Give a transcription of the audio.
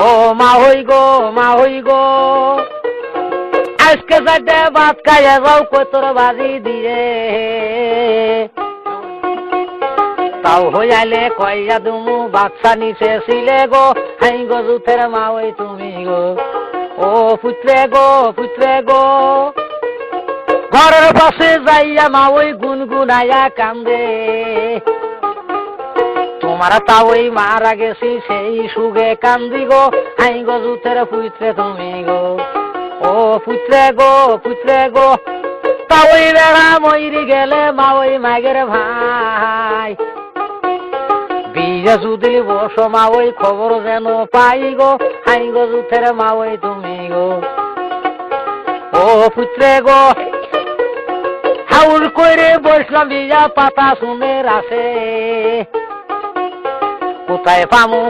ও মা হই গো, মা হই গো, আজকে যাতে ভাত খাইয়া যাও কই তোর বাজি দিয়ে। তাও হইয়ালে কইয়া দুমু বাচ্চা নিচে ছিলে গো, হাই গো জুথের মা ওই তুমি গো। ও পুত্রে গো, পুত্রে গো, ঘরের পাশে যাইয়া মা ওই গুনগুনাইয়া কান্দে। তোমার তা ওই মারা গেছি সেই সুগে কান্দি গো, হাই গো জুথের পুত্রে তুমি গো। ও পুত্রে গো, পুত্রে গো, তা ওই বেড়া মইরি গেলে মা ওই মাগের ভাই। বিয়ে যদি বসো মা ওই খবর যেন পাই গো, হাই গো জুথের মা ওই তুমি গো। ও পুত্রে গো, হাউল কইরে বসলাম বিয়া পাতা শুনে রাসে, কোথায় পামু